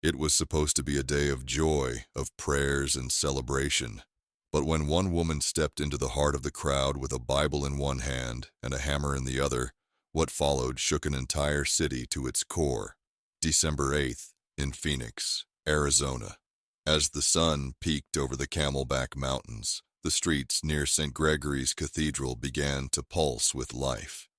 It was supposed to be a day of joy, of prayers and celebration. But when one woman stepped into the heart of the crowd with a Bible in one hand and a hammer in the other, what followed shook an entire city to its core. December 8th, in Phoenix, Arizona. As the sun peaked over the Camelback Mountains, the streets near St. Gregory's Cathedral began to pulse with life.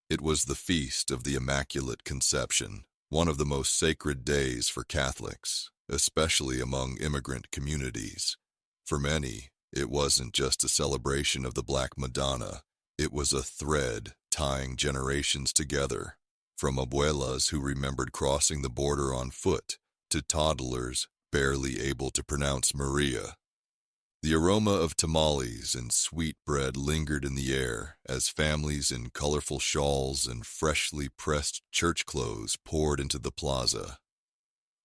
It was the feast of the Immaculate Conception, one of the most sacred days for Catholics, especially among immigrant communities. For many, it wasn't just a celebration of the Black Madonna, it was a thread tying generations together, from abuelas who remembered crossing the border on foot to toddlers barely able to pronounce Maria. The aroma of tamales and sweet bread lingered in the air as families in colorful shawls and freshly pressed church clothes poured into the plaza.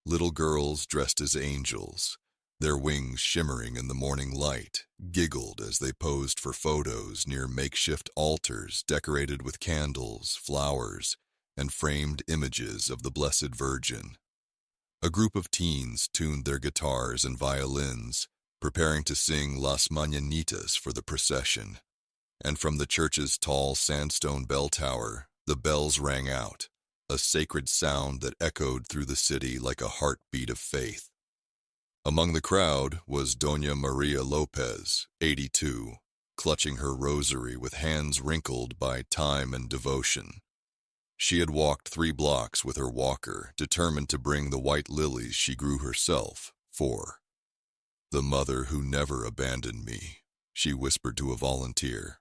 Little girls dressed as angels, their wings shimmering in the morning light, giggled as they posed for photos near makeshift altars decorated with candles, flowers, and framed images of the Blessed Virgin. A group of teens tuned their guitars and violins, preparing to sing Las Mañanitas for the procession. And from the church's tall sandstone bell tower, the bells rang out, a sacred sound that echoed through the city like a heartbeat of faith. Among the crowd was Doña Maria Lopez, 82, clutching her rosary with hands wrinkled by time and devotion. She had walked 3 blocks with her walker, determined to bring the white lilies she grew herself for the mother who never abandoned me, she whispered to a volunteer.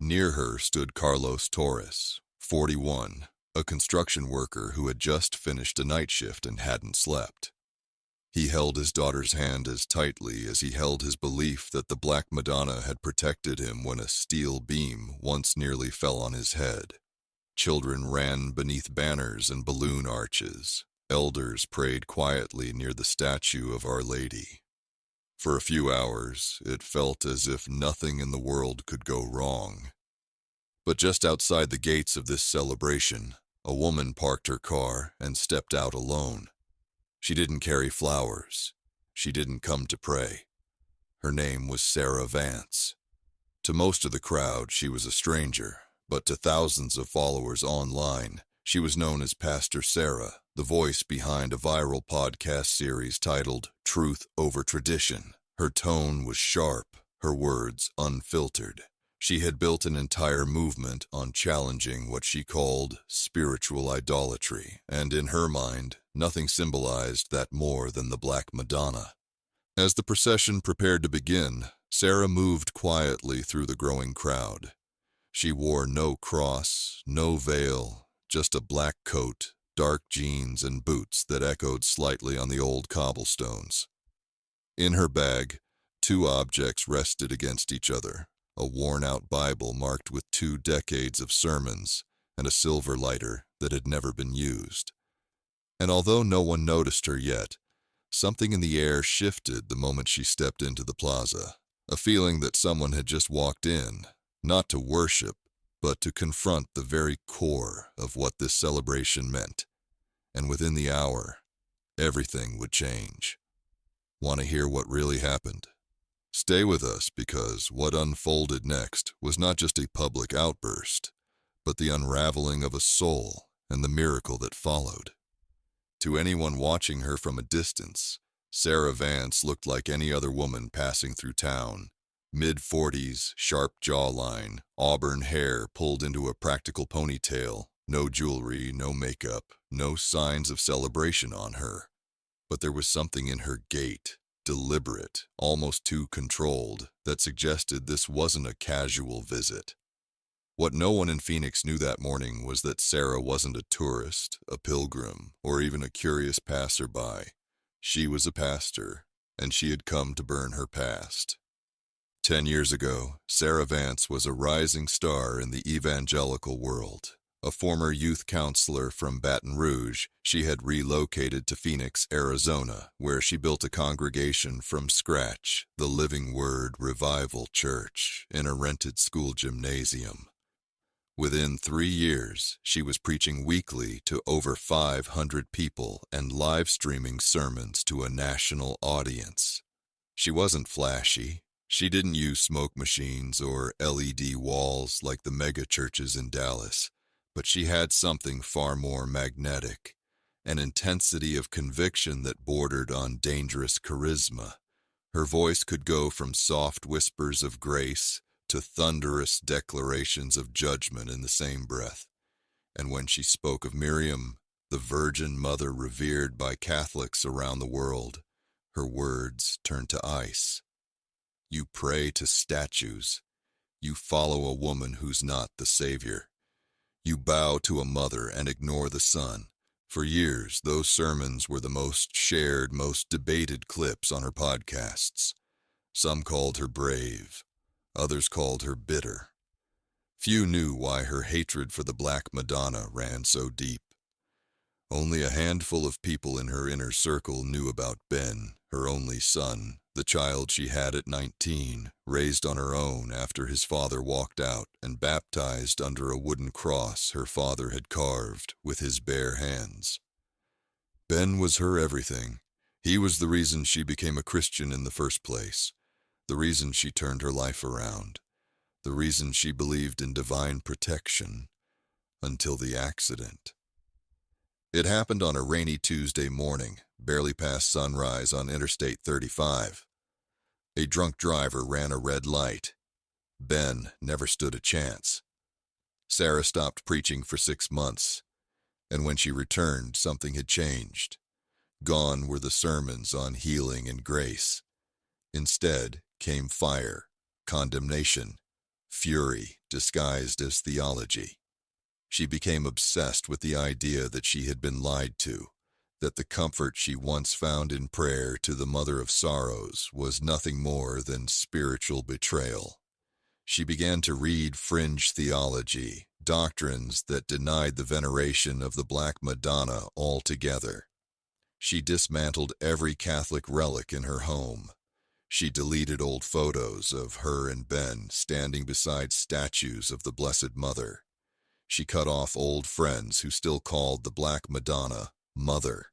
Near her stood Carlos Torres, 41, a construction worker who had just finished a night shift and hadn't slept. He held his daughter's hand as tightly as he held his belief that the Black Madonna had protected him when a steel beam once nearly fell on his head. Children ran beneath banners and balloon arches. Elders prayed quietly near the statue of Our Lady. For a few hours, it felt as if nothing in the world could go wrong. But just outside the gates of this celebration, a woman parked her car and stepped out alone. She didn't carry flowers. She didn't come to pray. Her name was Sarah Vance. To most of the crowd, she was a stranger, but to thousands of followers online, she was known as Pastor Sarah, the voice behind a viral podcast series titled Truth Over Tradition. Her tone was sharp, her words unfiltered. She had built an entire movement on challenging what she called spiritual idolatry, and in her mind, nothing symbolized that more than the Black Madonna. As the procession prepared to begin, Sarah moved quietly through the growing crowd. She wore no cross, no veil, just a black coat, dark jeans, and boots that echoed slightly on the old cobblestones. In her bag, 2 objects rested against each other, a worn-out Bible marked with 2 decades of sermons, and a silver lighter that had never been used. And although no one noticed her yet, something in the air shifted the moment she stepped into the plaza, a feeling that someone had just walked in, not to worship, but to confront the very core of what this celebration meant. And within the hour, everything would change. Want to hear what really happened? Stay with us, because what unfolded next was not just a public outburst, but the unraveling of a soul and the miracle that followed. To anyone watching her from a distance, Sarah Vance looked like any other woman passing through town. Mid-40s, sharp jawline, auburn hair pulled into a practical ponytail, no jewelry, no makeup, no signs of celebration on her. But there was something in her gait, deliberate, almost too controlled, that suggested this wasn't a casual visit. What no one in Phoenix knew that morning was that Sarah wasn't a tourist, a pilgrim, or even a curious passerby. She was a pastor, and she had come to burn her past. 10 years ago, Sarah Vance was a rising star in the evangelical world. A former youth counselor from Baton Rouge, she had relocated to Phoenix, Arizona, where she built a congregation from scratch, the Living Word Revival Church, in a rented school gymnasium. Within 3 years, she was preaching weekly to over 500 people and live streaming sermons to a national audience. She wasn't flashy. She didn't use smoke machines or LED walls like the mega churches in Dallas, but she had something far more magnetic, an intensity of conviction that bordered on dangerous charisma. Her voice could go from soft whispers of grace to thunderous declarations of judgment in the same breath. And when she spoke of Miriam, the Virgin Mother revered by Catholics around the world, her words turned to ice. You pray to statues. You follow a woman who's not the Savior. You bow to a mother and ignore the Son. For years, those sermons were the most shared, most debated clips on her podcasts. Some called her brave. Others called her bitter. Few knew why her hatred for the Black Madonna ran so deep. Only a handful of people in her inner circle knew about Ben, her only son, the child she had at 19, raised on her own after his father walked out and baptized under a wooden cross her father had carved with his bare hands. Ben was her everything. He was the reason she became a Christian in the first place, the reason she turned her life around, the reason she believed in divine protection, until the accident. It happened on a rainy Tuesday morning, barely past sunrise on Interstate 35. A drunk driver ran a red light. Ben never stood a chance. Sarah stopped preaching for 6 months, and when she returned, something had changed. Gone were the sermons on healing and grace. Instead came fire, condemnation, fury disguised as theology. She became obsessed with the idea that she had been lied to, that the comfort she once found in prayer to the Mother of Sorrows was nothing more than spiritual betrayal. She began to read fringe theology, doctrines that denied the veneration of the Black Madonna altogether. She dismantled every Catholic relic in her home. She deleted old photos of her and Ben standing beside statues of the Blessed Mother. She cut off old friends who still called the Black Madonna Mother.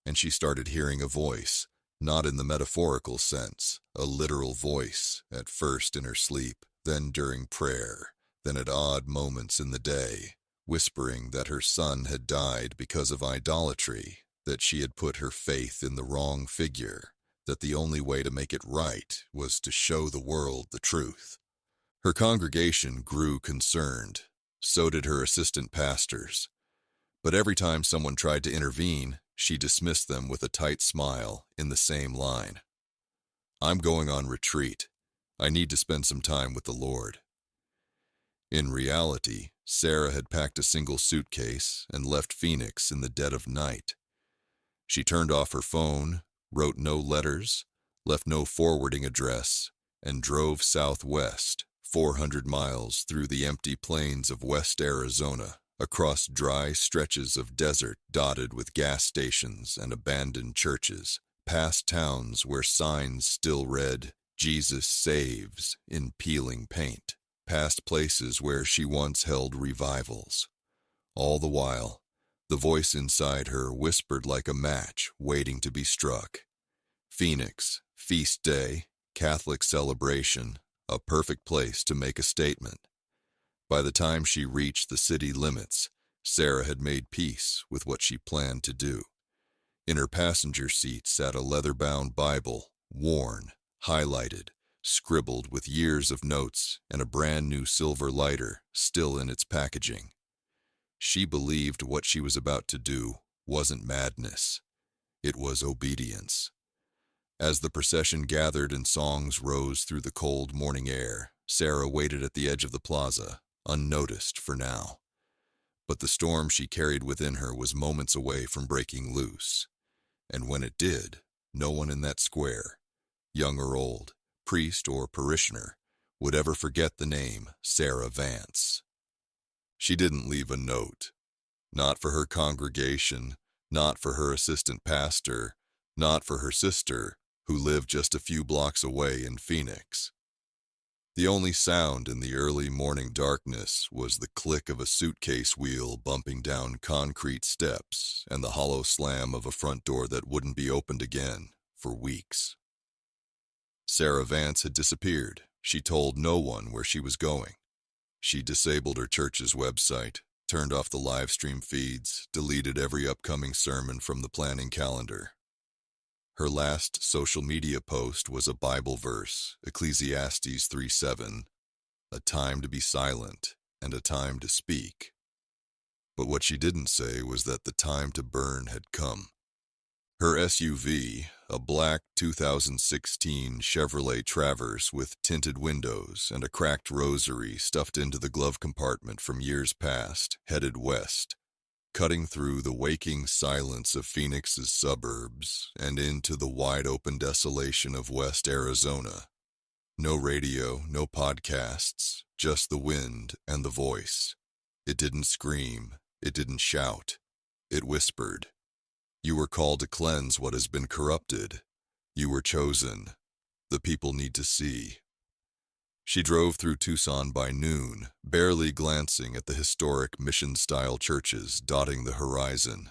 And she started hearing a voice, not in the metaphorical sense, a literal voice, at first in her sleep, then during prayer, then at odd moments in the day, whispering that her son had died because of idolatry, that she had put her faith in the wrong figure, that the only way to make it right was to show the world the truth. Her congregation grew concerned. So did her assistant pastors. But every time someone tried to intervene, she dismissed them with a tight smile in the same line. I'm going on retreat. I need to spend some time with the Lord. In reality, Sarah had packed a single suitcase and left Phoenix in the dead of night. She turned off her phone, wrote no letters, left no forwarding address, and drove southwest, 400 miles through the empty plains of West Arizona, across dry stretches of desert dotted with gas stations and abandoned churches, past towns where signs still read, Jesus saves, in peeling paint, past places where she once held revivals. All the while, the voice inside her whispered like a match waiting to be struck. Phoenix, feast day, Catholic celebration, a perfect place to make a statement. By the time she reached the city limits, Sarah had made peace with what she planned to do. In her passenger seat sat a leather-bound Bible, worn, highlighted, scribbled with years of notes, and a brand-new silver lighter still in its packaging. She believed what she was about to do wasn't madness. It was obedience. As the procession gathered and songs rose through the cold morning air, Sarah waited at the edge of the plaza, unnoticed for now. But the storm she carried within her was moments away from breaking loose. And when it did, no one in that square, young or old, priest or parishioner, would ever forget the name Sarah Vance. She didn't leave a note. Not for her congregation, not for her assistant pastor, not for her sister, who lived just a few blocks away in Phoenix. The only sound in the early morning darkness was the click of a suitcase wheel bumping down concrete steps and the hollow slam of a front door that wouldn't be opened again for weeks. Sarah Vance had disappeared. She told no one where she was going. She disabled her church's website, turned off the live stream feeds, deleted every upcoming sermon from the planning calendar. Her last social media post was a Bible verse, Ecclesiastes 3:7, a time to be silent and a time to speak. But what she didn't say was that the time to burn had come. Her SUV, a black 2016 Chevrolet Traverse with tinted windows and a cracked rosary stuffed into the glove compartment from years past, headed west, cutting through the waking silence of Phoenix's suburbs and into the wide-open desolation of West Arizona. No radio, no podcasts, just the wind and the voice. It didn't scream, it didn't shout, it whispered. You were called to cleanse what has been corrupted. You were chosen. The people need to see. She drove through Tucson by noon, barely glancing at the historic mission-style churches dotting the horizon.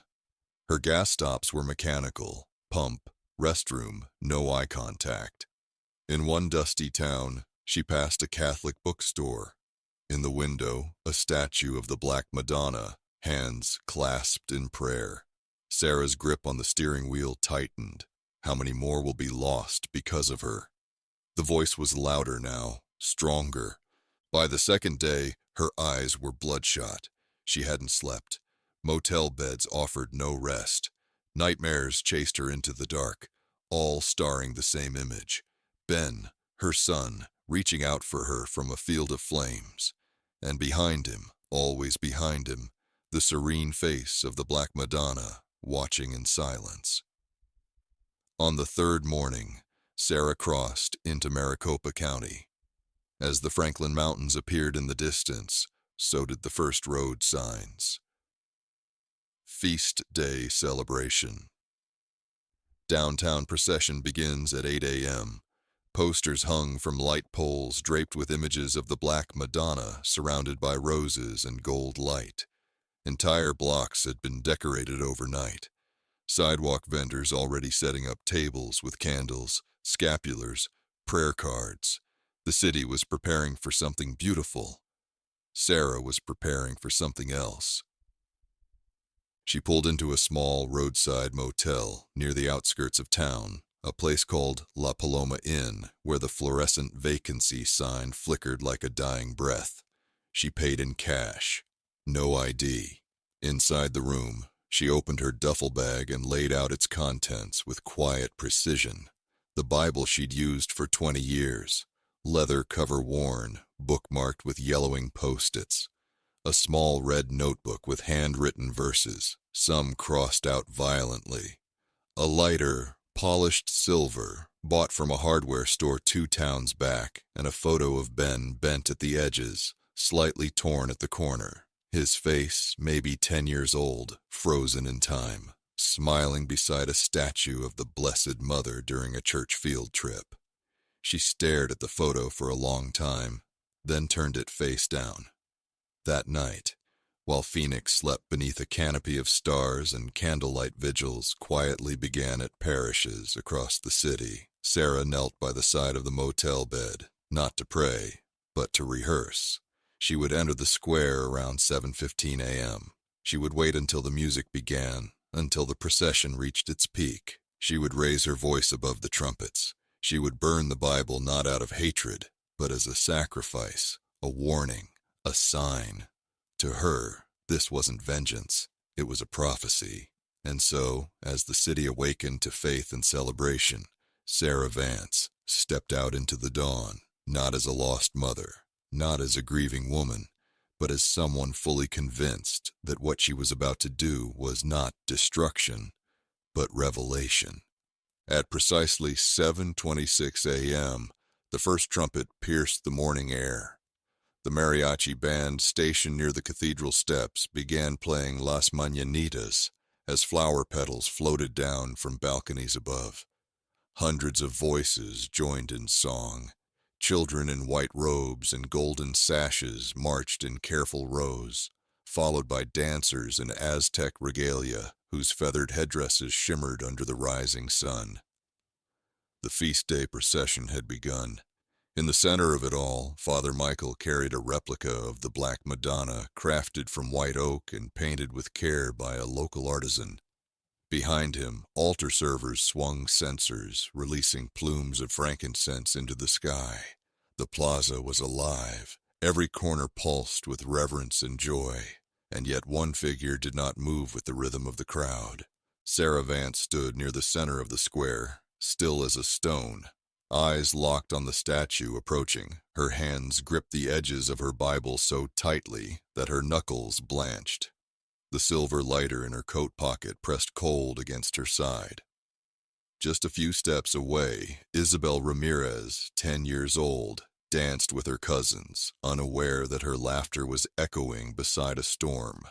Her gas stops were mechanical, pump, restroom, no eye contact. In one dusty town, she passed a Catholic bookstore. In the window, a statue of the Black Madonna, hands clasped in prayer. Sarah's grip on the steering wheel tightened. How many more will be lost because of her? The voice was louder now, stronger. By the second day, her eyes were bloodshot. She hadn't slept. Motel beds offered no rest. Nightmares chased her into the dark, all starring the same image. Ben, her son, reaching out for her from a field of flames. And behind him, always behind him, the serene face of the Black Madonna, watching in silence. On the third morning, Sarah crossed into Maricopa County. As the Franklin Mountains appeared in the distance, so did the first road signs. Feast Day Celebration. Downtown Procession begins at 8 a.m. Posters hung from light poles draped with images of the Black Madonna surrounded by roses and gold light. Entire blocks had been decorated overnight. Sidewalk vendors already setting up tables with candles, scapulars, prayer cards. The city was preparing for something beautiful. Sarah was preparing for something else. She pulled into a small roadside motel near the outskirts of town, a place called La Paloma Inn, where the fluorescent vacancy sign flickered like a dying breath. She paid in cash. No ID. Inside the room, she opened her duffel bag and laid out its contents with quiet precision. The Bible she'd used for 20 years, leather cover worn, bookmarked with yellowing post-its. A small red notebook with handwritten verses, some crossed out violently. A lighter, polished silver, bought from a hardware store 2 towns back, and a photo of Ben bent at the edges, slightly torn at the corner. His face, maybe 10 years old, frozen in time, smiling beside a statue of the Blessed Mother during a church field trip. She stared at the photo for a long time, then turned it face down. That night, while Phoenix slept beneath a canopy of stars and candlelight vigils quietly began at parishes across the city, Sarah knelt by the side of the motel bed, not to pray, but to rehearse. She would enter the square around 7:15 a.m. She would wait until the music began, until the procession reached its peak. She would raise her voice above the trumpets. She would burn the Bible not out of hatred, but as a sacrifice, a warning, a sign. To her, this wasn't vengeance, it was a prophecy. And so, as the city awakened to faith and celebration, Sarah Vance stepped out into the dawn, not as a lost mother, not as a grieving woman, but as someone fully convinced that what she was about to do was not destruction, but revelation. At precisely 7:26 a.m., the first trumpet pierced the morning air. The mariachi band stationed near the cathedral steps began playing Las Mañanitas as flower petals floated down from balconies above. Hundreds of voices joined in song. Children in white robes and golden sashes marched in careful rows, followed by dancers in Aztec regalia whose feathered headdresses shimmered under the rising sun. The feast day procession had begun. In the center of it all, Father Michael carried a replica of the Black Madonna crafted from white oak and painted with care by a local artisan. Behind him, altar servers swung censers, releasing plumes of frankincense into the sky. The plaza was alive. Every corner pulsed with reverence and joy, and yet one figure did not move with the rhythm of the crowd. Sarah Vance stood near the center of the square, still as a stone, eyes locked on the statue approaching. Her hands gripped the edges of her Bible so tightly that her knuckles blanched. The silver lighter in her coat pocket pressed cold against her side. Just a few steps away, Isabel Ramirez, 10 years old, danced with her cousins, unaware that her laughter was echoing beside a storm.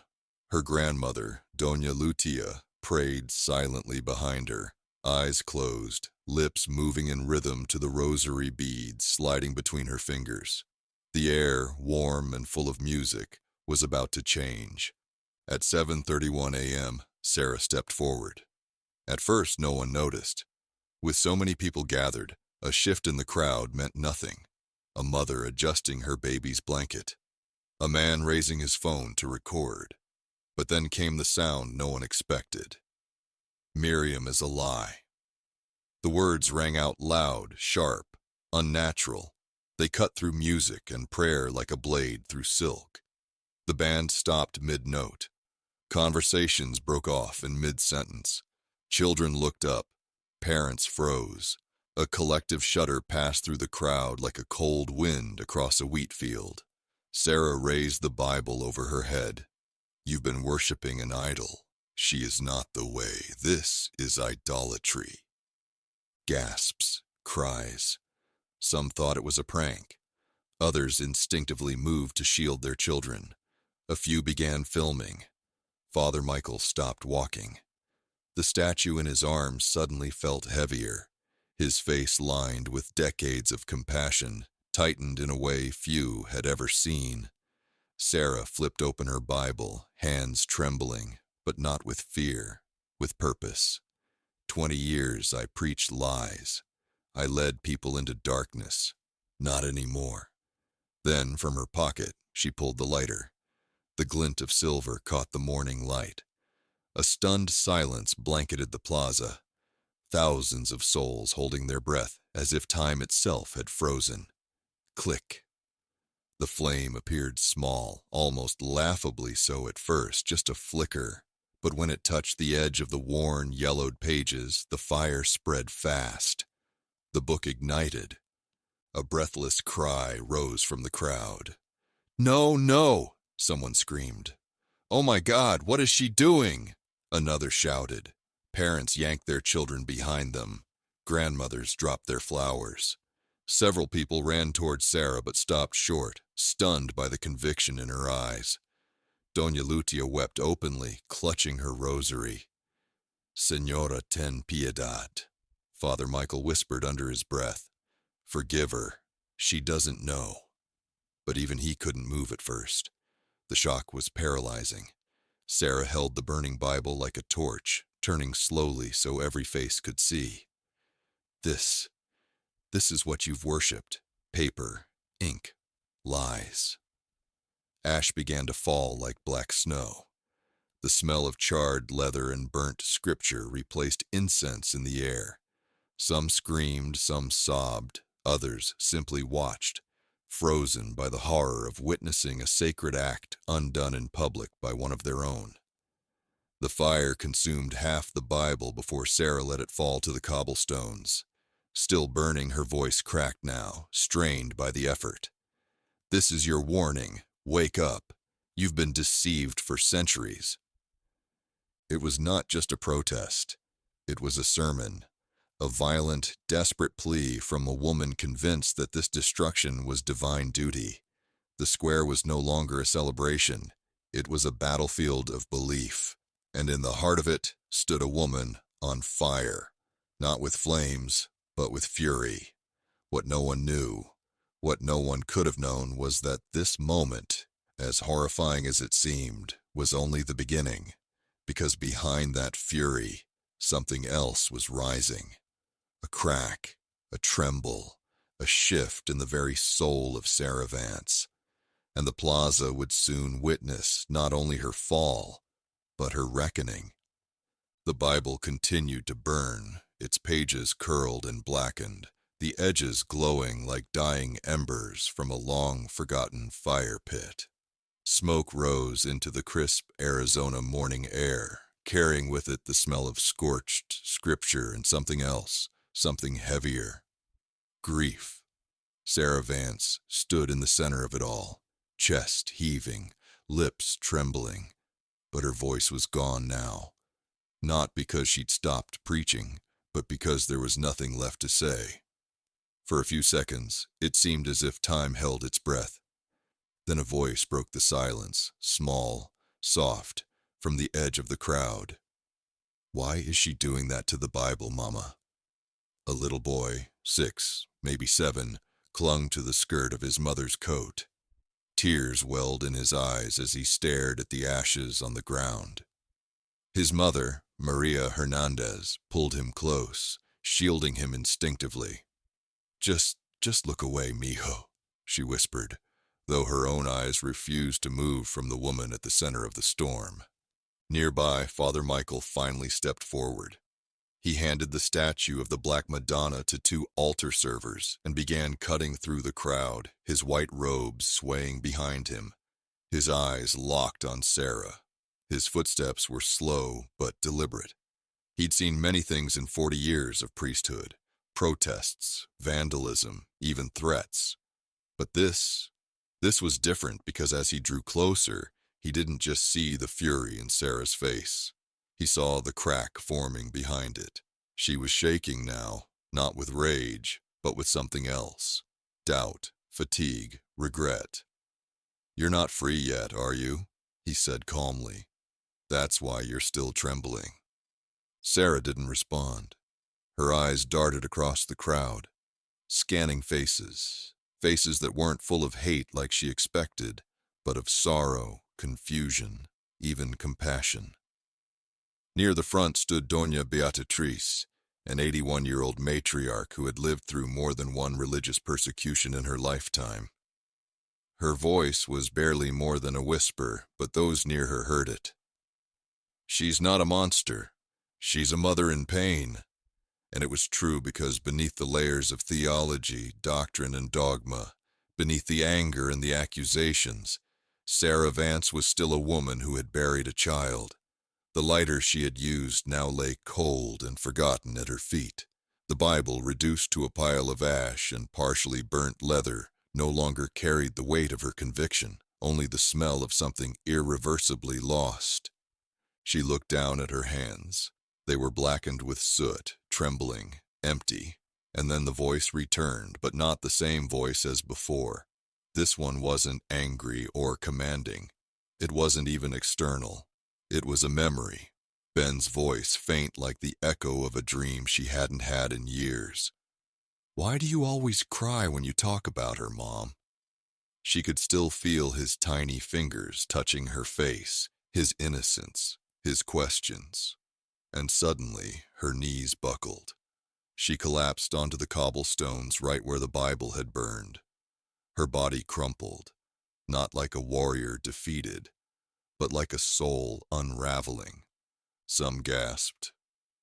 Her grandmother, Doña Lutia, prayed silently behind her, eyes closed, lips moving in rhythm to the rosary beads sliding between her fingers. The air, warm and full of music, was about to change. At 7:31 a.m., Sarah stepped forward. At first, no one noticed. With so many people gathered, a shift in the crowd meant nothing. A mother adjusting her baby's blanket. A man raising his phone to record. But then came the sound no one expected. Miriam is a lie. The words rang out loud, sharp, unnatural. They cut through music and prayer like a blade through silk. The band stopped mid-note. Conversations broke off in mid-sentence. Children looked up. Parents froze. A collective shudder passed through the crowd like a cold wind across a wheat field. Sarah raised the Bible over her head. You've been worshiping an idol. She is not the way. This is idolatry. Gasps, cries. Some thought it was a prank. Others instinctively moved to shield their children. A few began filming. Father Michael stopped walking. The statue in his arms suddenly felt heavier. His face lined with decades of compassion, tightened in a way few had ever seen. Sarah flipped open her Bible, hands trembling, but not with fear, with purpose. 20 years I preached lies. I led people into darkness. Not anymore. Then, from her pocket, she pulled the lighter. The glint of silver caught the morning light. A stunned silence blanketed the plaza. Thousands of souls holding their breath as if time itself had frozen. Click. The flame appeared small, almost laughably so at first, just a flicker. But when it touched the edge of the worn, yellowed pages, the fire spread fast. The book ignited. A breathless cry rose from the crowd. "No, no!" someone screamed. "Oh my God, what is she doing?" Another shouted. Parents yanked their children behind them. Grandmothers dropped their flowers. Several people ran toward Sarah but stopped short, stunned by the conviction in her eyes. Doña Lutia wept openly, clutching her rosary. "Señora, ten piedad," Father Michael whispered under his breath. "Forgive her. She doesn't know." But even he couldn't move at first. The shock was paralyzing. Sarah held the burning Bible like a torch, turning slowly so every face could see. This is what you've worshipped. Paper, ink, lies." Ash began to fall like black snow. The smell of charred leather and burnt scripture replaced incense in the air. Some screamed, some sobbed, others simply watched, frozen by the horror of witnessing a sacred act undone in public by one of their own. The fire consumed half the Bible before Sarah let it fall to the cobblestones. Still burning, her voice cracked now, strained by the effort. "This is your warning. Wake up. You've been deceived for centuries." It was not just a protest. It was a sermon. A violent, desperate plea from a woman convinced that this destruction was divine duty. The square was no longer a celebration. It was a battlefield of belief. And in the heart of it stood a woman on fire. Not with flames, but with fury. What no one knew What no one could have known was that this moment, as horrifying as it seemed, was only the beginning, because behind that fury, something else was rising. A crack, a tremble, a shift in the very soul of Sarah Vance, and the plaza would soon witness not only her fall, but her reckoning. The Bible continued to burn, its pages curled and blackened, the edges glowing like dying embers from a long-forgotten fire pit. Smoke rose into the crisp Arizona morning air, carrying with it the smell of scorched scripture and something else, something heavier. Grief. Sarah Vance stood in the center of it all, chest heaving, lips trembling, but her voice was gone now. Not because she'd stopped preaching, but because there was nothing left to say. For a few seconds, it seemed as if time held its breath. Then a voice broke the silence, small, soft, from the edge of the crowd. "Why is she doing that to the Bible, Mama?" A little boy, 6, maybe 7, clung to the skirt of his mother's coat. Tears welled in his eyes as he stared at the ashes on the ground. His mother, Maria Hernandez, pulled him close, shielding him instinctively. Just look away, mijo," she whispered, though her own eyes refused to move from the woman at the center of the storm. Nearby, Father Michael finally stepped forward. He handed the statue of the Black Madonna to 2 altar servers and began cutting through the crowd, his white robes swaying behind him. His eyes locked on Sarah. His footsteps were slow but deliberate. He'd seen many things in 40 years of priesthood: protests, vandalism, even threats. But this was different because as he drew closer, he didn't just see the fury in Sarah's face. He saw the crack forming behind it. She was shaking now, not with rage, but with something else. Doubt, fatigue, regret. "You're not free yet, are you?" he said calmly. "That's why you're still trembling." Sarah didn't respond. Her eyes darted across the crowd, scanning faces that weren't full of hate like she expected, but of sorrow, confusion, even compassion. Near the front stood Doña Beatriz, an 81-year-old matriarch who had lived through more than one religious persecution in her lifetime. Her voice was barely more than a whisper, but those near her heard it. "She's not a monster. She's a mother in pain." And it was true because beneath the layers of theology, doctrine, and dogma, beneath the anger and the accusations, Sarah Vance was still a woman who had buried a child. The lighter she had used now lay cold and forgotten at her feet. The Bible, reduced to a pile of ash and partially burnt leather, no longer carried the weight of her conviction, only the smell of something irreversibly lost. She looked down at her hands. They were blackened with soot, trembling, empty, and then the voice returned, but not the same voice as before. This one wasn't angry or commanding. It wasn't even external. It was a memory. Ben's voice, faint like the echo of a dream she hadn't had in years. "Why do you always cry when you talk about her, Mom?" She could still feel his tiny fingers touching her face, his innocence, his questions. And suddenly, her knees buckled. She collapsed onto the cobblestones right where the Bible had burned. Her body crumpled, not like a warrior defeated, but like a soul unraveling. Some gasped.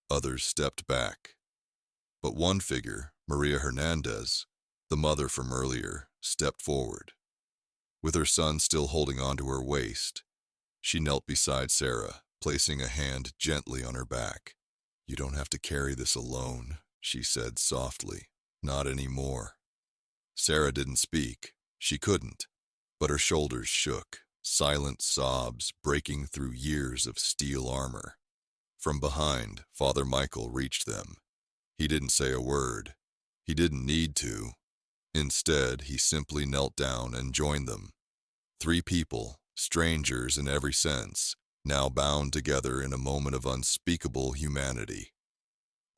Others stepped back. But one figure, Maria Hernandez, the mother from earlier, stepped forward. With her son still holding onto her waist, she knelt beside Sarah, placing a hand gently on her back. "You don't have to carry this alone," she said softly. "Not anymore." Sarah didn't speak. She couldn't. But her shoulders shook, silent sobs breaking through years of steel armor. From behind, Father Michael reached them. He didn't say a word. He didn't need to. Instead, he simply knelt down and joined them. 3 people, strangers in every sense, now bound together in a moment of unspeakable humanity.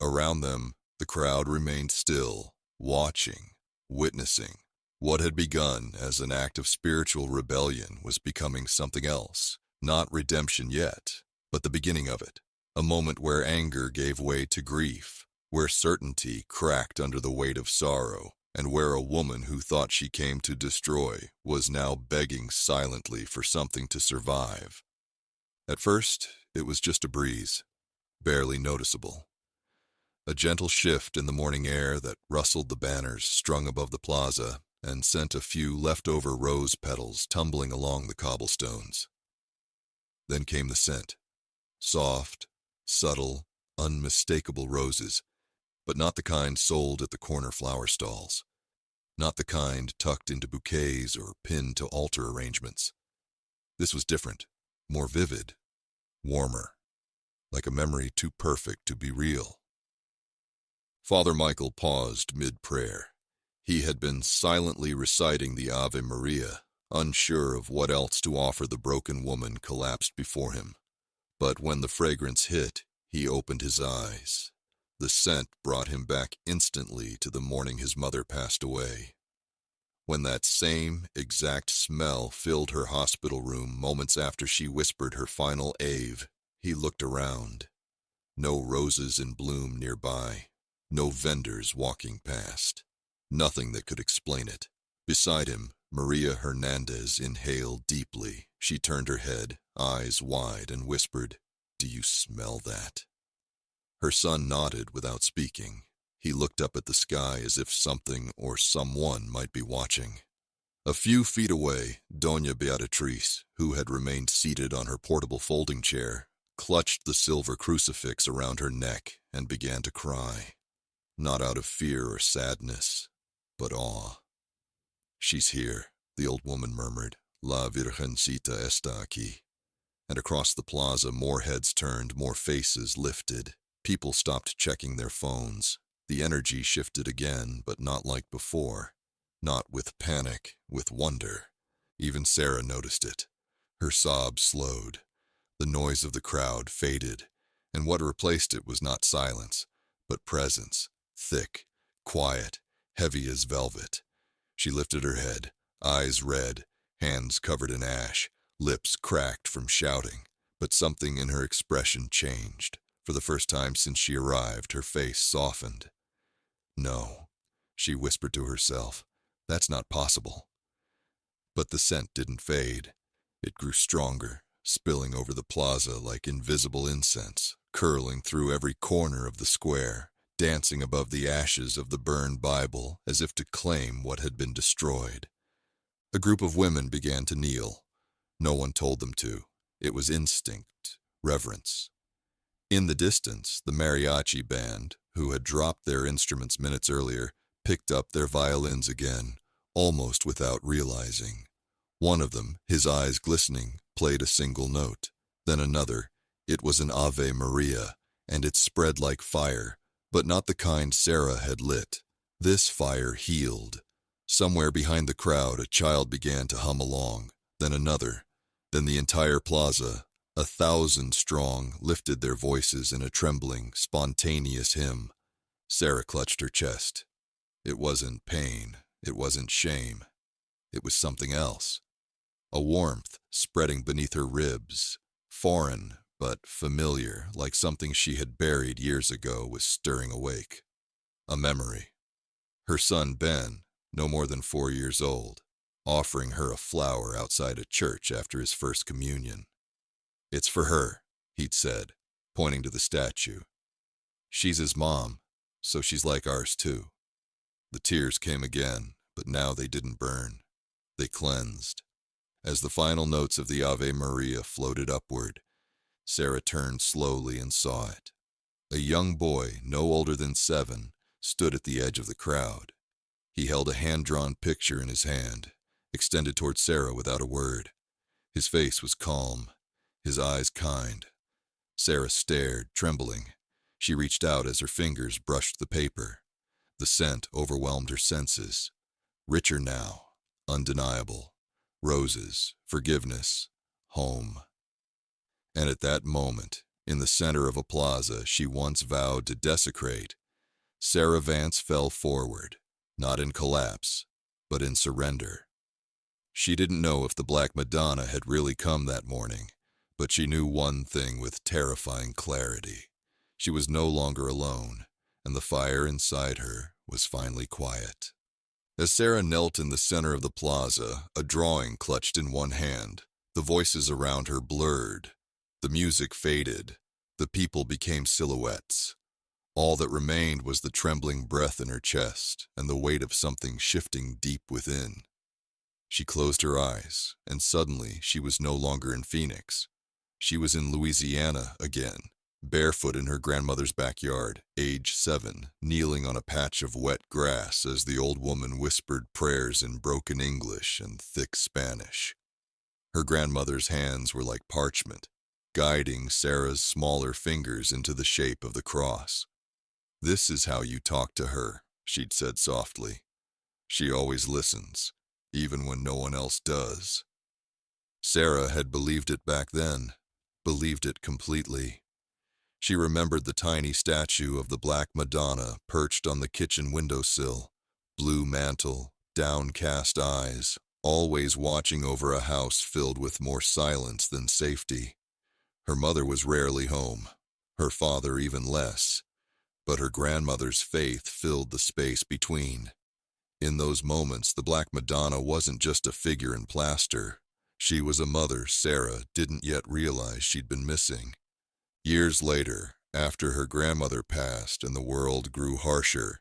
Around them, the crowd remained still, watching, witnessing, What had begun as an act of spiritual rebellion was becoming something else, not redemption yet, but the beginning of it. A moment where anger gave way to grief, where certainty cracked under the weight of sorrow, and where a woman who thought she came to destroy was now begging silently for something to survive. At first, it was just a breeze, barely noticeable. A gentle shift in the morning air that rustled the banners strung above the plaza and sent a few leftover rose petals tumbling along the cobblestones. Then came the scent. Soft, subtle, unmistakable roses, but not the kind sold at the corner flower stalls. Not the kind tucked into bouquets or pinned to altar arrangements. This was different, more vivid, warmer, like a memory too perfect to be real. Father Michael paused mid-prayer. He had been silently reciting the Ave Maria, unsure of what else to offer the broken woman collapsed before him. But when the fragrance hit, he opened his eyes. The scent brought him back instantly to the morning his mother passed away. When that same exact smell filled her hospital room moments after she whispered her final Ave, he looked around. No roses in bloom nearby. No vendors walking past. Nothing that could explain it. Beside him, Maria Hernandez inhaled deeply. She turned her head, eyes wide, and whispered, "Do you smell that?" Her son nodded without speaking. He looked up at the sky as if something or someone might be watching. A few feet away, Doña Beatriz, who had remained seated on her portable folding chair, clutched the silver crucifix around her neck and began to cry. Not out of fear or sadness, but awe. "She's here," the old woman murmured. "La Virgencita está aquí." And across the plaza, more heads turned, more faces lifted. People stopped checking their phones. The energy shifted again, but not like before. Not with panic, with wonder. Even Sarah noticed it. Her sobs slowed. The noise of the crowd faded, and what replaced it was not silence, but presence. Thick, quiet, heavy as velvet. She lifted her head, eyes red, hands covered in ash, lips cracked from shouting, but something in her expression changed. For the first time since she arrived, her face softened. "No," she whispered to herself, "that's not possible." But the scent didn't fade. It grew stronger, spilling over the plaza like invisible incense, curling through every corner of the square, dancing above the ashes of the burned Bible as if to claim what had been destroyed. A group of women began to kneel. No one told them to. It was instinct, reverence. In the distance, the mariachi band, who had dropped their instruments minutes earlier, picked up their violins again, almost without realizing. One of them, his eyes glistening, played a single note. Then another. It was an Ave Maria, and it spread like fire, but not the kind Sarah had lit. This fire healed. Somewhere behind the crowd, a child began to hum along, then another. Then the entire plaza, 1,000 strong, lifted their voices in a trembling, spontaneous hymn. Sarah clutched her chest. It wasn't pain. It wasn't shame. It was something else. A warmth spreading beneath her ribs, foreign but familiar, like something she had buried years ago was stirring awake. A memory. Her son Ben, no more than 4 years old, offering her a flower outside a church after his first communion. "It's for her," he'd said, pointing to the statue. "She's his mom, so she's like ours too." The tears came again, but now they didn't burn. They cleansed. As the final notes of the Ave Maria floated upward, Sarah turned slowly and saw it. A young boy, no older than 7, stood at the edge of the crowd. He held a hand-drawn picture in his hand, extended toward Sarah without a word. His face was calm, his eyes kind. Sarah stared, trembling. She reached out as her fingers brushed the paper. The scent overwhelmed her senses. Richer now, undeniable. Roses, forgiveness, home. And at that moment, in the center of a plaza she once vowed to desecrate, Sarah Vance fell forward, not in collapse, but in surrender. She didn't know if the Black Madonna had really come that morning, but she knew one thing with terrifying clarity. She was no longer alone, and the fire inside her was finally quiet. As Sarah knelt in the center of the plaza, a drawing clutched in one hand, the voices around her blurred. The music faded. The people became silhouettes. All that remained was the trembling breath in her chest and the weight of something shifting deep within. She closed her eyes, and suddenly she was no longer in Phoenix. She was in Louisiana again, barefoot in her grandmother's backyard, age 7, kneeling on a patch of wet grass as the old woman whispered prayers in broken English and thick Spanish. Her grandmother's hands were like parchment, guiding Sarah's smaller fingers into the shape of the cross. "This is how you talk to her," she'd said softly. "She always listens, even when no one else does." Sarah had believed it back then, believed it completely. She remembered the tiny statue of the Black Madonna perched on the kitchen windowsill, blue mantle, downcast eyes, always watching over a house filled with more silence than safety. Her mother was rarely home, her father even less, but her grandmother's faith filled the space between. In those moments, the Black Madonna wasn't just a figure in plaster. She was a mother Sarah didn't yet realize she'd been missing. Years later, after her grandmother passed and the world grew harsher,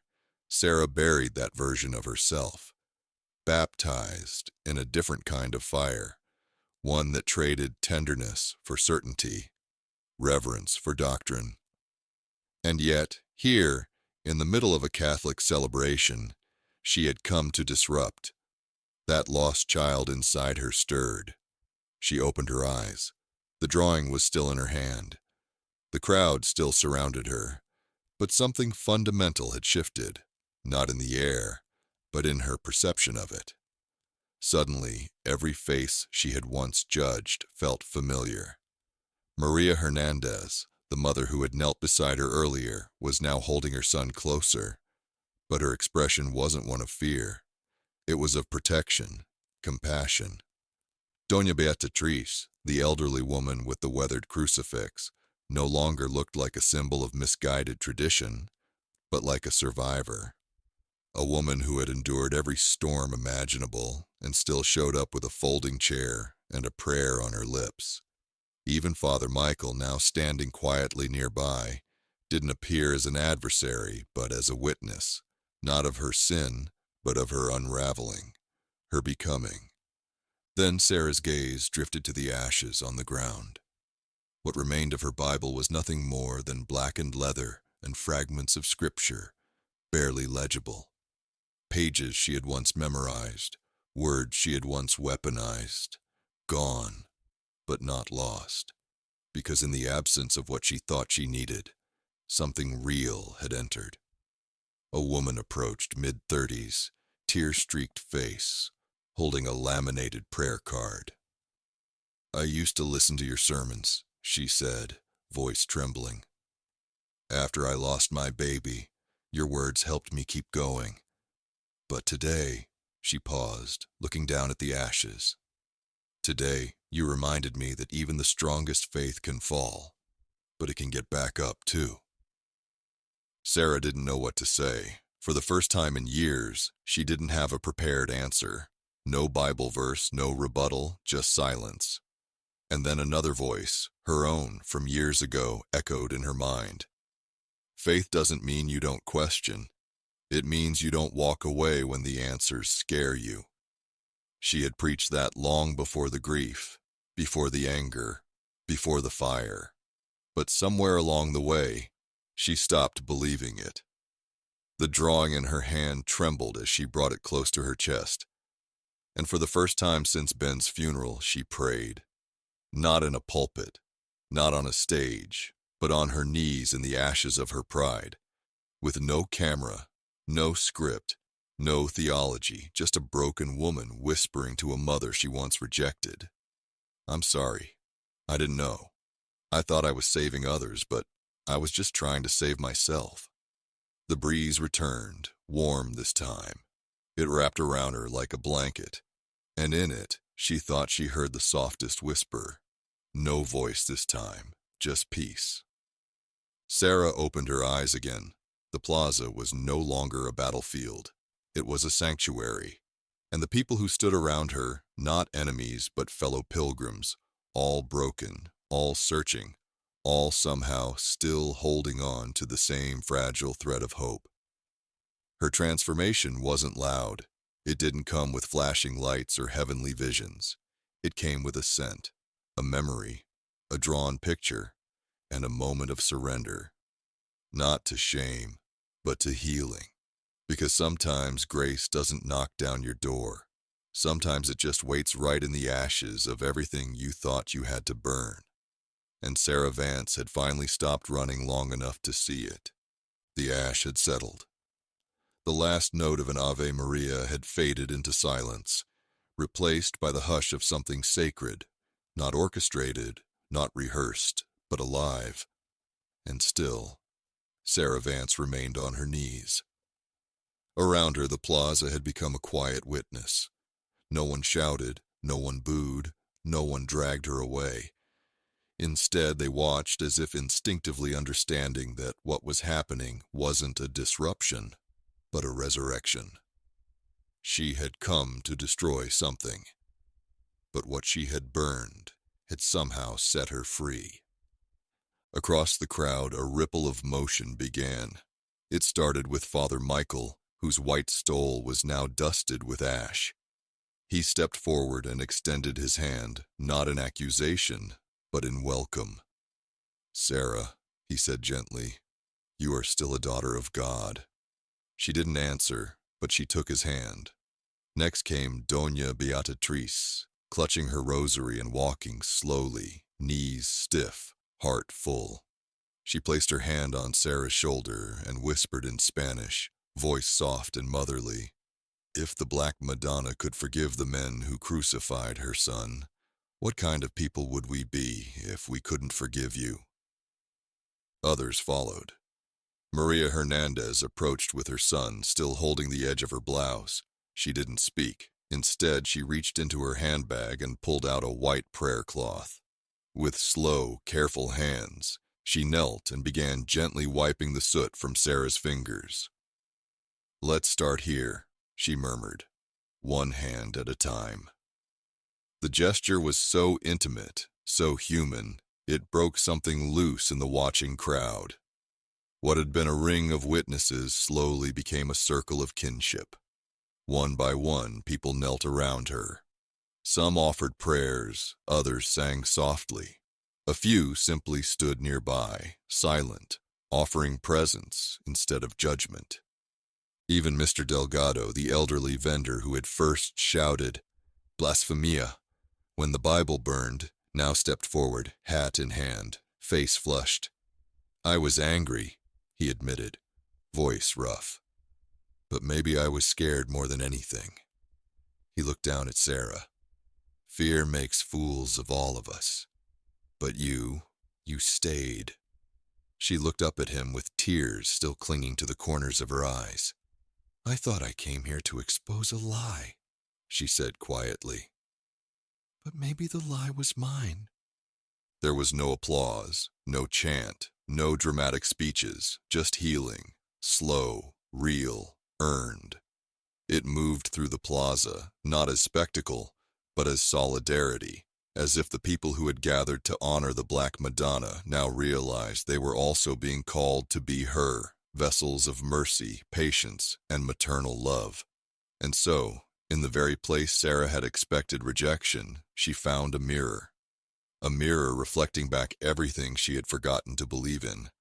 Sarah buried that version of herself, baptized in a different kind of fire, one that traded tenderness for certainty, reverence for doctrine. And yet, here, in the middle of a Catholic celebration, she had come to disrupt. That lost child inside her stirred. She opened her eyes. The drawing was still in her hand. The crowd still surrounded her, but something fundamental had shifted, not in the air, but in her perception of it. Suddenly, every face she had once judged felt familiar. Maria Hernandez, the mother who had knelt beside her earlier, was now holding her son closer, but her expression wasn't one of fear. It was of protection, compassion. Doña Beatriz, the elderly woman with the weathered crucifix, no longer looked like a symbol of misguided tradition, but like a survivor. A woman who had endured every storm imaginable and still showed up with a folding chair and a prayer on her lips. Even Father Michael, now standing quietly nearby, didn't appear as an adversary, but as a witness, not of her sin, but of her unraveling, her becoming. Then Sarah's gaze drifted to the ashes on the ground. What remained of her Bible was nothing more than blackened leather and fragments of scripture, barely legible. Pages she had once memorized, words she had once weaponized, gone, but not lost, because in the absence of what she thought she needed, something real had entered. A woman approached, mid-30s, tear-streaked face, holding a laminated prayer card. "I used to listen to your sermons," she said, voice trembling. "After I lost my baby, your words helped me keep going. But today," she paused, looking down at the ashes. "Today, you reminded me that even the strongest faith can fall, but it can get back up too." Sarah didn't know what to say. For the first time in years, she didn't have a prepared answer. No Bible verse, no rebuttal, just silence. And then another voice, her own from years ago, echoed in her mind. "Faith doesn't mean you don't question. It means you don't walk away when the answers scare you." She had preached that long before the grief, before the anger, before the fire. But somewhere along the way, she stopped believing it. The drawing in her hand trembled as she brought it close to her chest. And for the first time since Ben's funeral, she prayed. Not in a pulpit, not on a stage, but on her knees in the ashes of her pride. With no camera, no script, no theology, just a broken woman whispering to a mother she once rejected. "I'm sorry. I didn't know. I thought I was saving others, but I was just trying to save myself." The breeze returned, warm this time. It wrapped around her like a blanket, and in it, she thought she heard the softest whisper. No voice this time, just peace. Sarah opened her eyes again. The plaza was no longer a battlefield. It was a sanctuary, and the people who stood around her, not enemies but fellow pilgrims, all broken, all searching, all somehow still holding on to the same fragile thread of hope. Her transformation wasn't loud. It didn't come with flashing lights or heavenly visions. It came with a scent, a memory, a drawn picture, and a moment of surrender. Not to shame, but to healing. Because sometimes grace doesn't knock down your door. Sometimes it just waits right in the ashes of everything you thought you had to burn. And Sarah Vance had finally stopped running long enough to see it. The ash had settled. The last note of an Ave Maria had faded into silence, replaced by the hush of something sacred, not orchestrated, not rehearsed, but alive. And still, Sarah Vance remained on her knees. Around her, the plaza had become a quiet witness. No one shouted, no one booed, no one dragged her away. Instead, they watched as if instinctively understanding that what was happening wasn't a disruption, but a resurrection. She had come to destroy something, but what she had burned had somehow set her free. Across the crowd, a ripple of motion began. It started with Father Michael, whose white stole was now dusted with ash. He stepped forward and extended his hand, not in accusation, but in welcome. "Sarah," he said gently, "you are still a daughter of God." She didn't answer, but she took his hand. Next came Doña Beatriz, clutching her rosary and walking slowly, knees stiff, heart full. She placed her hand on Sarah's shoulder and whispered in Spanish, voice soft and motherly, "If the Black Madonna could forgive the men who crucified her son, what kind of people would we be if we couldn't forgive you?" Others followed. Maria Hernandez approached with her son, still holding the edge of her blouse. She didn't speak. Instead, she reached into her handbag and pulled out a white prayer cloth. With slow, careful hands, she knelt and began gently wiping the soot from Sarah's fingers. "Let's start here," she murmured, "one hand at a time." The gesture was so intimate, so human, it broke something loose in the watching crowd. What had been a ring of witnesses slowly became a circle of kinship. One by one, people knelt around her. Some offered prayers, others sang softly. A few simply stood nearby, silent, offering presence instead of judgment. Even Mr. Delgado, the elderly vendor who had first shouted, "Blasphemia," when the Bible burned, now stepped forward, hat in hand, face flushed. "I was angry," he admitted, voice rough. "But maybe I was scared more than anything." He looked down at Sarah. "Fear makes fools of all of us. But you stayed." She looked up at him with tears still clinging to the corners of her eyes. "I thought I came here to expose a lie," she said quietly. "But maybe the lie was mine." There was no applause, no chant, no dramatic speeches, just healing, slow, real, earned. It moved through the plaza, not as spectacle, but as solidarity, as if the people who had gathered to honor the Black Madonna now realized they were also being called to be her, vessels of mercy, patience, and maternal love. And so, in the very place Sarah had expected rejection, she found a mirror reflecting back everything she had forgotten to believe in.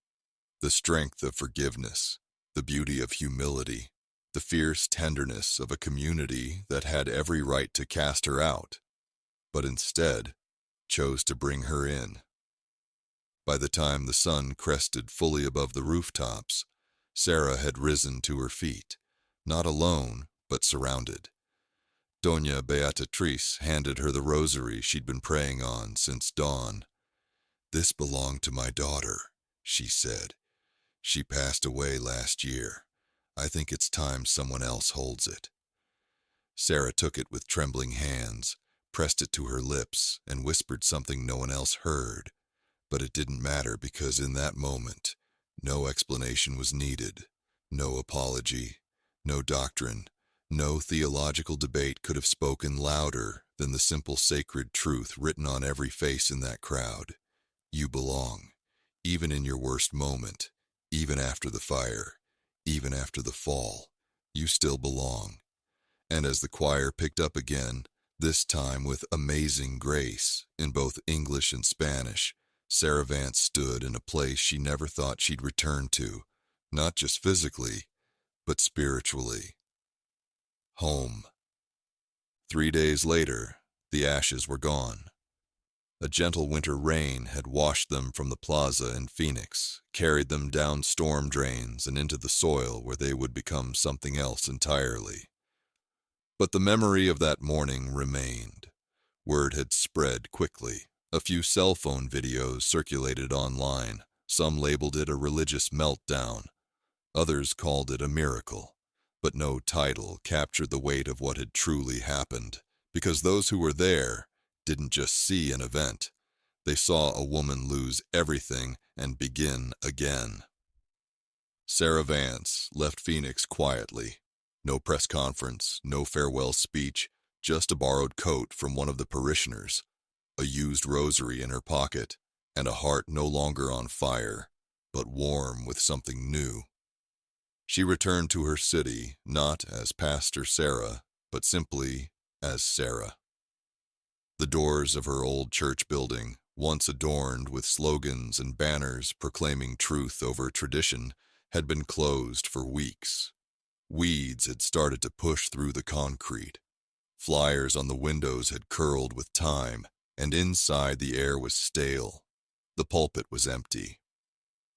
The strength of forgiveness, the beauty of humility, the fierce tenderness of a community that had every right to cast her out, but instead chose to bring her in. By the time the sun crested fully above the rooftops, Sarah had risen to her feet, not alone, but surrounded. Doña Beatriz handed her the rosary she'd been praying on since dawn. "This belonged to my daughter," she said. "She passed away last year. I think it's time someone else holds it." Sarah took it with trembling hands, pressed it to her lips, and whispered something no one else heard. But it didn't matter because in that moment, no explanation was needed, no apology, no doctrine, no theological debate could have spoken louder than the simple sacred truth written on every face in that crowd. You belong, even in your worst moment, even after the fire, even after the fall. You still belong. And as the choir picked up again, this time with amazing grace, in both English and Spanish, Sarah Vance stood in a place she never thought she'd return to, not just physically, but spiritually. Home. 3 days later, the ashes were gone. A gentle winter rain had washed them from the plaza in Phoenix, carried them down storm drains and into the soil where they would become something else entirely. But the memory of that morning remained. Word had spread quickly. A few cell phone videos circulated online. Some labeled it a religious meltdown. Others called it a miracle. But no title captured the weight of what had truly happened, because those who were there didn't just see an event. They saw a woman lose everything and begin again. Sarah Vance left Phoenix quietly. No press conference, no farewell speech, just a borrowed coat from one of the parishioners, a used rosary in her pocket, and a heart no longer on fire, but warm with something new. She returned to her city, not as Pastor Sarah, but simply as Sarah. The doors of her old church building, once adorned with slogans and banners proclaiming truth over tradition, had been closed for weeks. Weeds had started to push through the concrete. Flyers on the windows had curled with time, and inside the air was stale. The pulpit was empty.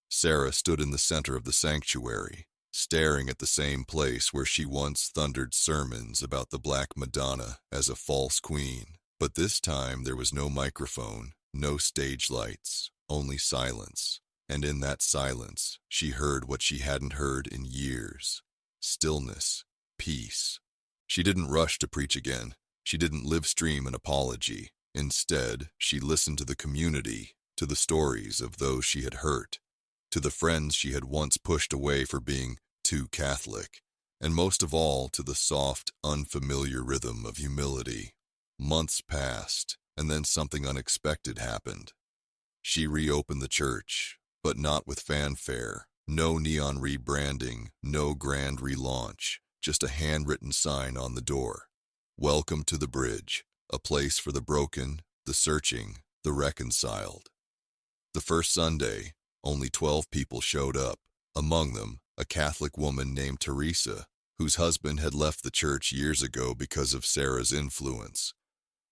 Sarah stood in the center of the sanctuary, staring at the same place where she once thundered sermons about the Black Madonna as a false queen. But this time there was no microphone, no stage lights, only silence. And in that silence, she heard what she hadn't heard in years. Stillness, peace. She didn't rush to preach again. She didn't live stream an apology. Instead, she listened to the community, to the stories of those she had hurt, to the friends she had once pushed away for being too Catholic, and most of all to the soft, unfamiliar rhythm of humility. Months passed, and then something unexpected happened. She reopened the church, but not with fanfare. No neon rebranding, no grand relaunch, just a handwritten sign on the door. Welcome to the Bridge, a place for the broken, the searching, the reconciled. The first Sunday, only 12 people showed up, among them a Catholic woman named Teresa, whose husband had left the church years ago because of Sarah's influence,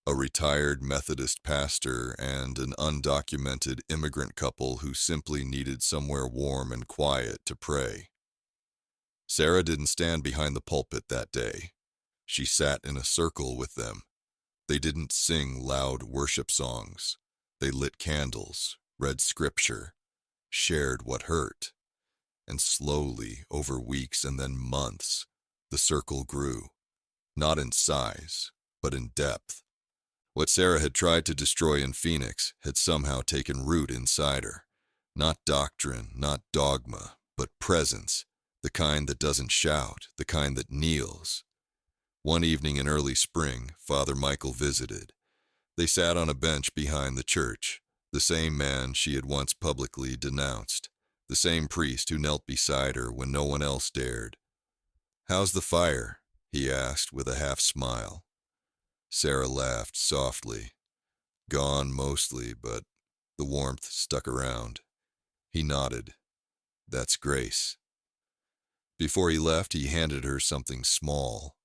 a retired Methodist pastor, and an undocumented immigrant couple who simply needed somewhere warm and quiet to pray. Sarah didn't stand behind the pulpit that day. She sat in a circle with them. They didn't sing loud worship songs. They lit candles, read scripture, shared what hurt. And slowly, over weeks and then months, the circle grew, not in size, but in depth. What Sarah had tried to destroy in Phoenix had somehow taken root inside her. Not doctrine, not dogma, but presence, the kind that doesn't shout, the kind that kneels. One evening in early spring, Father Michael visited. They sat on a bench behind the church, the same man she had once publicly denounced, the same priest who knelt beside her when no one else dared. "How's the fire?" he asked with a half-smile. Sarah laughed softly. "Gone mostly, but the warmth stuck around." He nodded. "That's grace." Before he left, he handed her something small.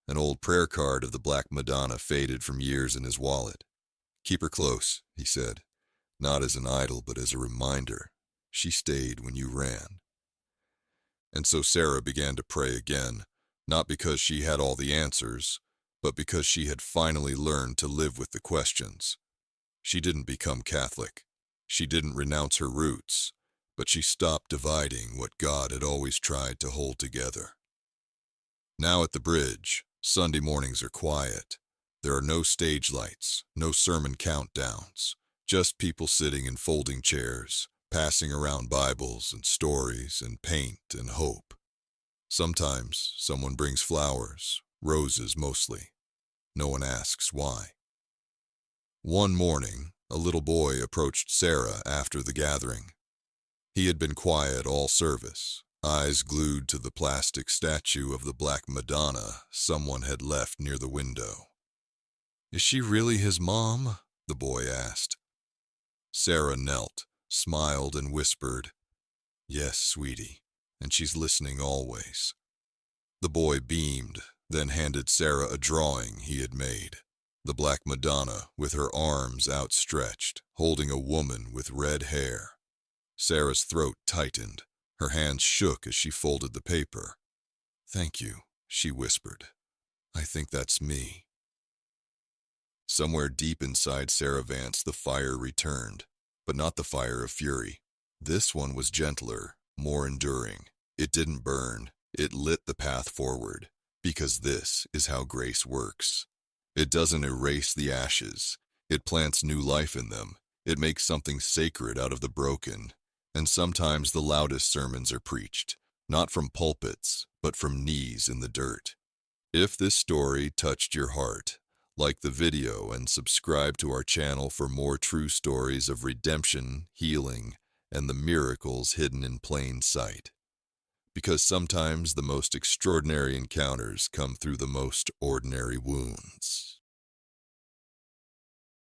An old prayer card of the Black Madonna faded from years in his wallet. "Keep her close," he said. "Not as an idol, but as a reminder. She stayed when you ran." And so Sarah began to pray again, not because she had all the answers, but because she had finally learned to live with the questions. She didn't become Catholic. She didn't renounce her roots, but she stopped dividing what God had always tried to hold together. Now at the Bridge, Sunday mornings are quiet. There are no stage lights, no sermon countdowns, just people sitting in folding chairs, passing around Bibles and stories and paint and hope. Sometimes someone brings flowers, roses mostly. No one asks why. One morning, a little boy approached Sarah after the gathering. He had been quiet all service, eyes glued to the plastic statue of the Black Madonna someone had left near the window. "Is she really his mom?" the boy asked. Sarah knelt, smiled, and whispered, "Yes, sweetie, and she's listening always." The boy beamed, then handed Sarah a drawing he had made. The Black Madonna with her arms outstretched, holding a woman with red hair. Sarah's throat tightened. Her hands shook as she folded the paper. "Thank you," she whispered. "I think that's me." Somewhere deep inside Sarah Vance, the fire returned, but not the fire of fury. This one was gentler, more enduring. It didn't burn. It lit the path forward, because this is how grace works. It doesn't erase the ashes. It plants new life in them. It makes something sacred out of the broken. And sometimes the loudest sermons are preached, not from pulpits, but from knees in the dirt. If this story touched your heart, like the video and subscribe to our channel for more true stories of redemption, healing, and the miracles hidden in plain sight. Because sometimes the most extraordinary encounters come through the most ordinary wounds.